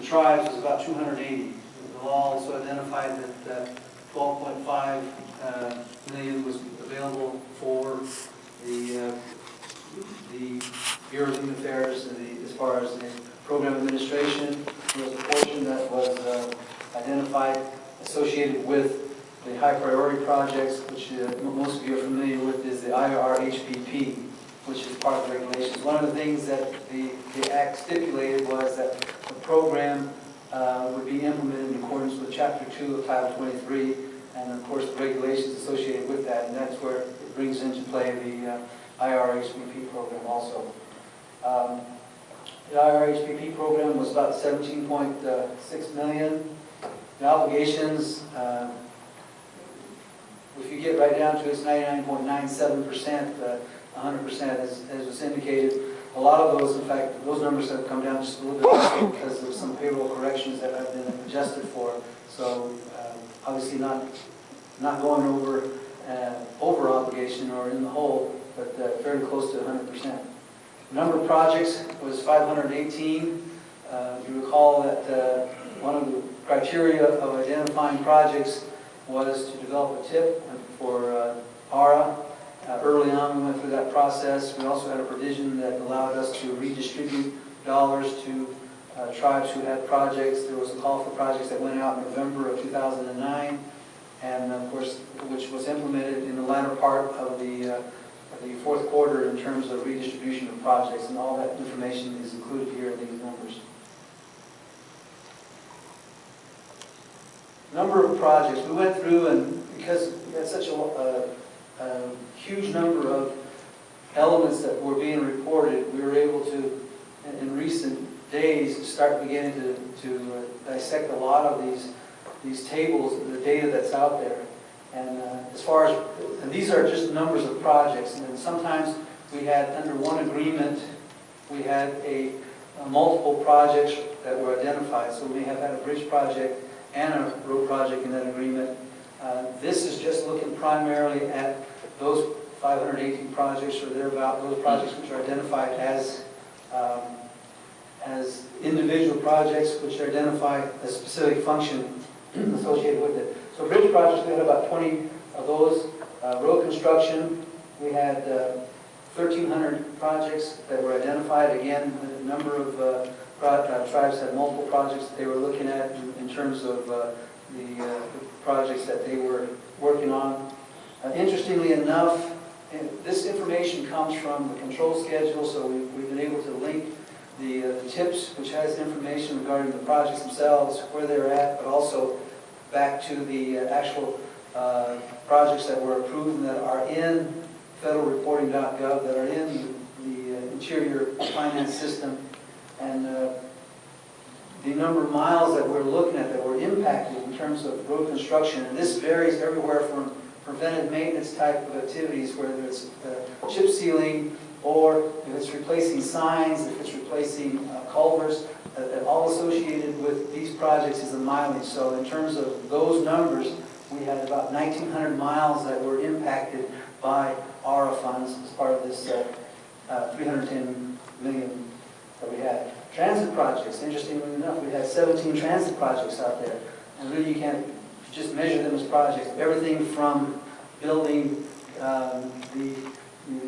tribes was about 280. The law also identified that 12.5 million was available for the Bureau of Human Affairs as far as the program administration. There was a portion that was identified associated with the high priority projects, which most of you are familiar with, is the IRHPP, which is part of the regulations. One of the things that the Act stipulated was that the program would be implemented in accordance with Chapter 2 of Title 23, and of course the regulations associated with that, and that's where it brings into play the IRHPP program also. The IRHPP program was about 17.6 million. The obligations, if you get right down to it, it's 99.97%, 100% as was indicated. A lot of those, in fact, those numbers have come down just a little bit because of some payroll corrections that have been adjusted for. So obviously not going over obligation or in the hole, but very close to 100%. The number of projects was 518. You recall that one of the criteria of identifying projects was to develop a tip for ARA. Early on we went through that process. We also had a provision that allowed us to redistribute dollars to tribes who had projects. There was a call for projects that went out in November of 2009, and of course, which was implemented in the latter part of the fourth quarter in terms of redistribution of projects, and all that information is included here in these numbers. Number of projects. We went through, and because we had such a huge number of elements that were being reported, we were able to, in recent days, start beginning to dissect a lot of these tables, the data that's out there. And as far as, and these are just numbers of projects, and then sometimes we had, under one agreement, we had multiple projects that were identified. So we have had a bridge project and a road project in that agreement. This is just looking primarily at those 518 projects or thereabout, those projects which are identified as individual projects which identify a specific function associated with it. So bridge projects, we had about 20 of those. Road construction, we had 1,300 projects that were identified. Again, a number of tribes had multiple projects that they were looking at in terms of the projects that they were working on. Interestingly enough, this information comes from the control schedule, so we've been able to link the TIPS, which has information regarding the projects themselves, where they're at, but also back to the actual projects that were approved and that are in federalreporting.gov, that are in the interior finance system. And the number of miles that we're looking at that were impacted in terms of road construction, and this varies everywhere from preventive maintenance type of activities, whether it's chip sealing or if it's replacing signs, if it's replacing culverts, all associated with these projects is the mileage. So in terms of those numbers, we had about 1,900 miles that were impacted by ARA funds as part of this 310 million that we had. Transit projects, interestingly enough, we had 17 transit projects out there. And really you can't just measure them as projects. Everything from building the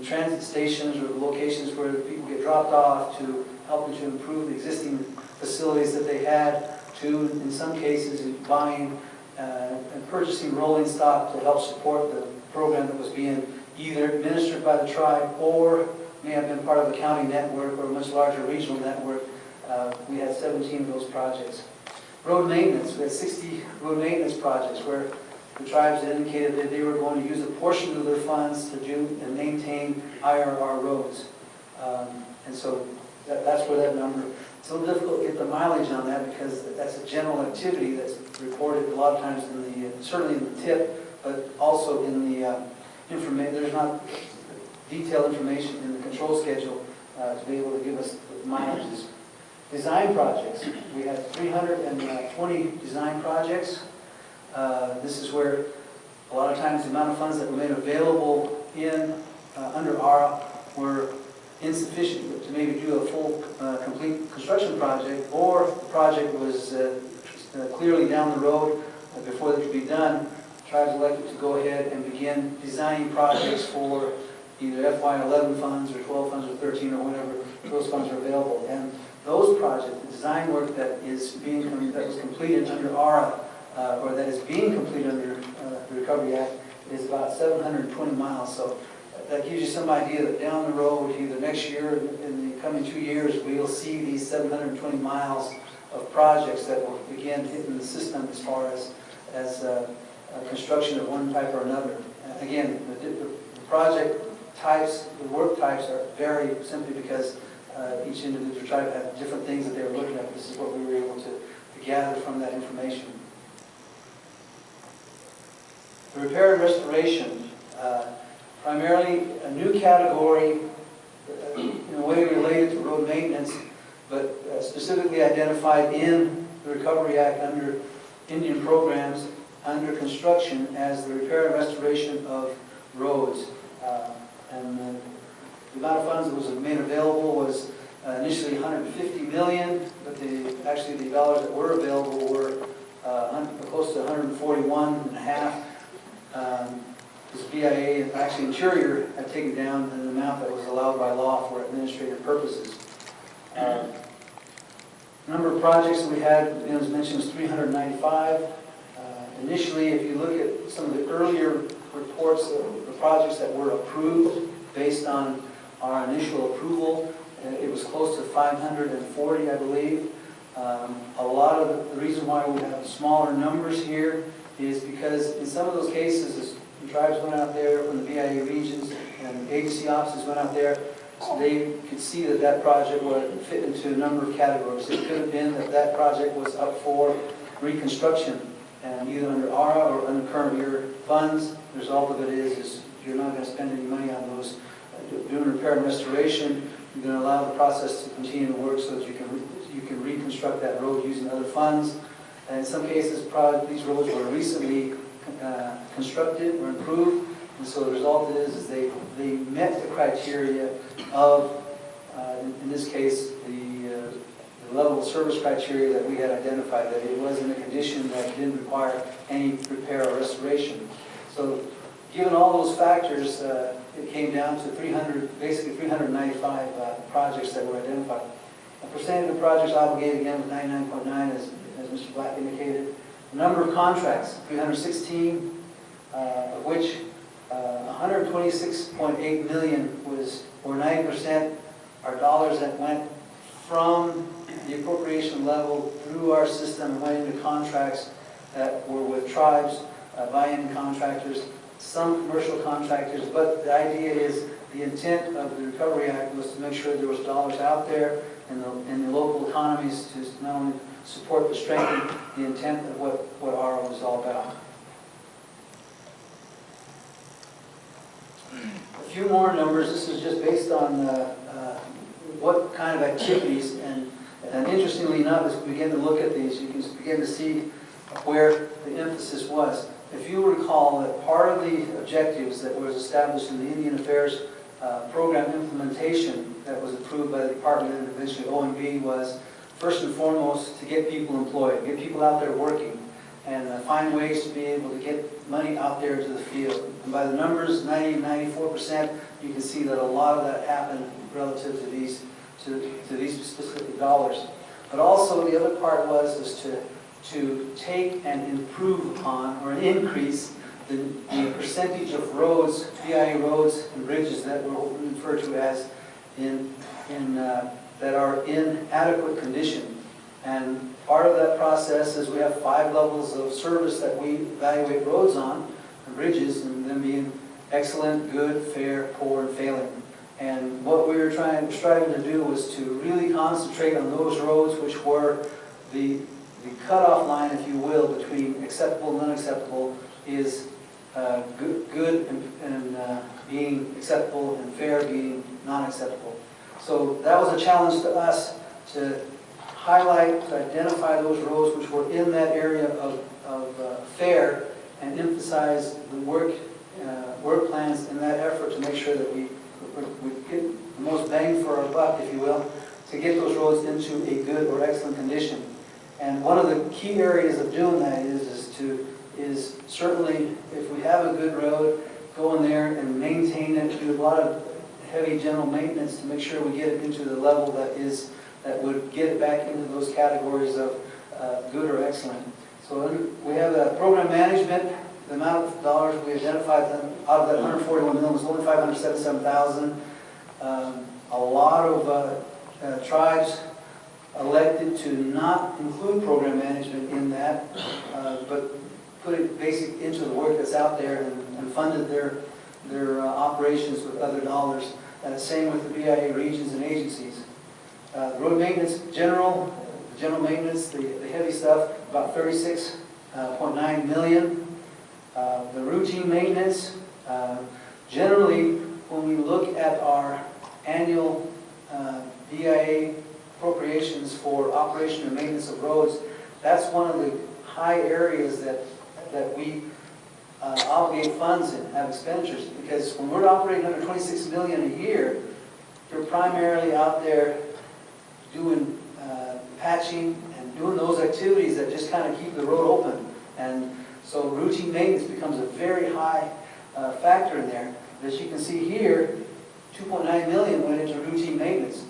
transit stations or the locations where people get dropped off, to helping to improve the existing facilities that they had, to, in some cases, buying and purchasing rolling stock to help support the program that was being either administered by the tribe or may have been part of a county network or a much larger regional network. We had 17 of those projects. Road maintenance, we had 60 road maintenance projects where the tribes indicated that they were going to use a portion of their funds to do and maintain IRR roads. And so that's where that number, it's a little difficult to get the mileage on that because that's a general activity that's reported a lot of times in the, certainly in the tip, but also in the information. There's not detailed information in the control schedule to be able to give us the mileages. Design projects. We had 320 design projects. This is where a lot of times the amount of funds that were made available in under ARA were insufficient to maybe do a full complete construction project, or the project was clearly down the road before they could be done, tribes elected to go ahead and begin designing projects for either FY11 funds or 12 funds or 13 or whenever those funds are available. And those projects, the design work that was completed under ARA, or that is being completed under the Recovery Act, is about 720 miles. So that gives you some idea that down the road, either next year or in the coming 2 years, we'll see these 720 miles of projects that will begin hitting the system as far as construction of one type or another. Again, the project types, the work types are vary simply because each individual tribe had different things that they were looking at. This is what we were able to gather from that information. The repair and restoration, primarily a new category in a way related to road maintenance, but specifically identified in the Recovery Act under Indian programs under construction as the repair and restoration of roads. And the amount of funds that was made available was initially $150 million, but actually the dollars that were available were close to $141.5. This BIA, and actually Interior, had taken down an amount that was allowed by law for administrative purposes. Number of projects that we had, as mentioned, was 395. Initially, if you look at some of the earlier reports of the projects that were approved based on our initial approval, it was close to 540, I believe. A lot of the reason why we have smaller numbers here is because in some of those cases, as the tribes went out there, when the BIA regions and agency offices went out there, they could see that that project would fit into a number of categories. It could have been that that project was up for reconstruction, and either under ARA or under current year funds. The result of it is you're not going to spend any money on those. Doing repair and restoration, you're going to allow the process to continue to work so that you can reconstruct that road using other funds. And in some cases, these roads were recently constructed or improved, and so the result is they met the criteria of, in this case, the level of service criteria that we had identified, that it was in a condition that didn't require any repair or restoration. So given all those factors, it came down to basically 395 projects that were identified. The percentage of projects obligated again was 99.9, as Mr. Black indicated. The number of contracts, 316, of which 126.8 million was, or 90%, are dollars that went from the appropriation level through our system and went into contracts that were with tribes, buy-in contractors, some commercial contractors, but the idea is the intent of the Recovery Act was to make sure there was dollars out there in the local economies to not only support but strengthen the intent of what ARA was all about. A few more numbers. This is just based on what kind of activities, and interestingly enough, as we begin to look at these, you can begin to see where the emphasis was. If you recall that part of the objectives that was established in the Indian Affairs program implementation that was approved by the Department and eventually OMB was, first and foremost, to get people employed, get people out there working, and find ways to be able to get money out there into the field. And by the numbers, 94%, you can see that a lot of that happened relative to these specific dollars. But also the other part was to take and improve upon or increase the percentage of roads, BIA roads and bridges that were referred to as that are in adequate condition. And part of that process is we have 5 levels of service that we evaluate roads on, and bridges, and them being excellent, good, fair, poor, and failing. And what we were striving to do was to really concentrate on those roads which were the cutoff line, if you will, between acceptable and unacceptable is good and being acceptable, and fair being non-acceptable. So that was a challenge to us to highlight, to identify those roads which were in that area of fair, and emphasize the work plans in that effort to make sure that we get the most bang for our buck, if you will, to get those roads into a good or excellent condition. And one of the key areas of doing that is certainly, if we have a good road, go in there and maintain it, do a lot of heavy general maintenance to make sure we get it into the level that would get it back into those categories of good or excellent. So we have a program management. The amount of dollars we identified out of that 141 million was only 577,000. A lot of tribes elected to not include program management in that, but put it basic into the work that's out there and funded their operations with other dollars. And the same with the BIA regions and agencies. Road maintenance, general maintenance, the heavy stuff, about 36.9 million. The routine maintenance, generally, when we look at our annual BIA appropriations for operation and maintenance of roads, that's one of the high areas that we obligate funds and have expenditures, because when we're operating under 26 million a year, you're primarily out there doing patching and doing those activities that just kind of keep the road open. And so routine maintenance becomes a very high factor in there. As you can see here, 2.9 million went into routine maintenance.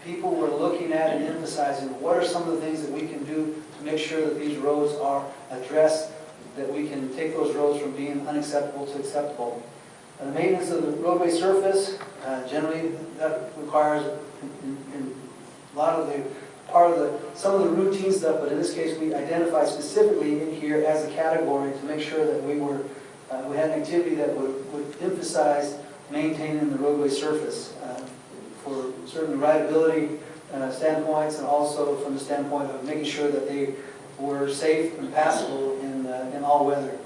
People were looking at and emphasizing what are some of the things that we can do to make sure that these roads are addressed, that we can take those roads from being unacceptable to acceptable. And the maintenance of the roadway surface, generally that requires in a lot of some of the routine stuff, but in this case we identified specifically in here as a category to make sure that we had an activity that would emphasize maintaining the roadway surface for certain rideability standpoints, and also from the standpoint of making sure that they were safe and passable in all weather.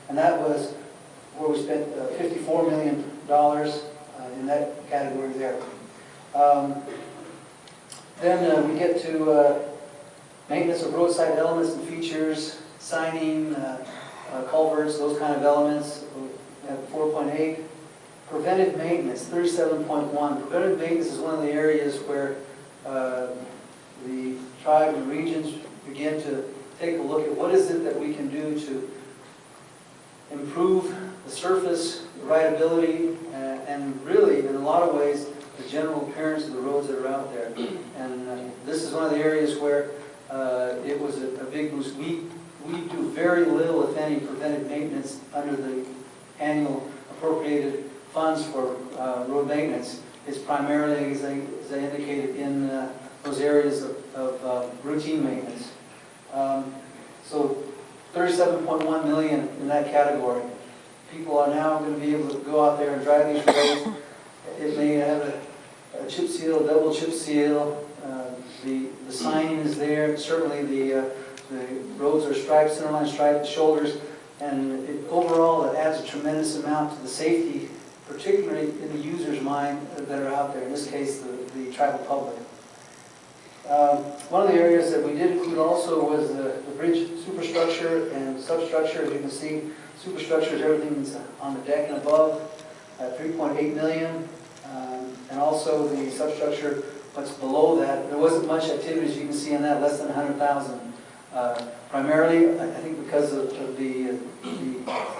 And that was where we spent $54 million in that category there. Then we get to maintenance of roadside elements and features, signing, culverts, those kind of elements at 4.8. Preventive maintenance, 37.1. Preventive maintenance is one of the areas where the tribe and regions begin to take a look at what is it that we can do to improve the surface, the rideability, and really, in a lot of ways, the general appearance of the roads that are out there. And this is one of the areas where it was a big boost. We do very little, if any, preventive maintenance under the annual appropriated funds for road maintenance. It's primarily, as I indicated, in those areas of routine maintenance. So 37.1 million in that category. People are now going to be able to go out there and drive these roads. It may have a chip seal, a double chip seal. The signing is there. Certainly the roads are striped, centerline striped, shoulders, and overall it adds a tremendous amount to the safety, particularly in the user's mind that are out there, in this case the tribal public. One of the areas that we did include also was the bridge superstructure and substructure. As you can see, superstructure is everything that's on the deck and above, 3.8 million. And also the substructure, what's below that. There wasn't much activity, as you can see on that, less than 100,000. Primarily, I think because of the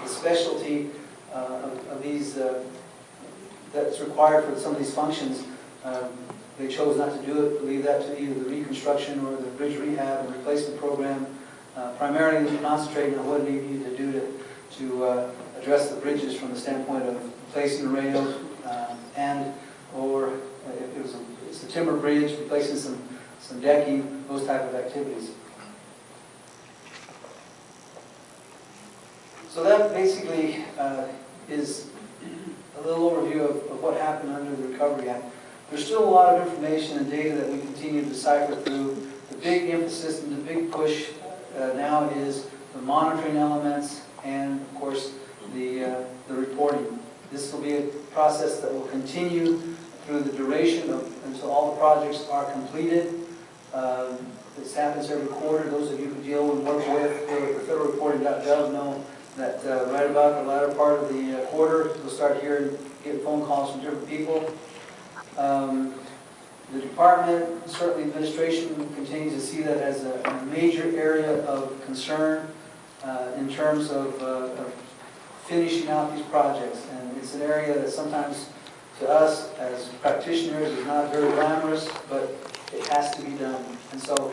specialty of these that's required for some of these functions, they chose not to do it, leave that to either the reconstruction or the bridge rehab and replacement program, primarily concentrating on what they needed to do to address the bridges from the standpoint of replacing the rails or if it was it's a timber bridge, replacing some decking, those type of activities. So that basically is a little overview of what happened under the Recovery Act. There's still a lot of information and data that we continue to decipher through. The big emphasis and the big push now is the monitoring elements and, of course, the reporting. This will be a process that will continue through the duration until all the projects are completed. This happens every quarter. Those of you who deal and work with federalreporting.gov know that right about the latter part of the quarter, we'll start hearing, getting phone calls from different people. The department, certainly administration, continues to see that as a major area of concern in terms of finishing out these projects. And it's an area that sometimes to us as practitioners is not very glamorous, but it has to be done. And so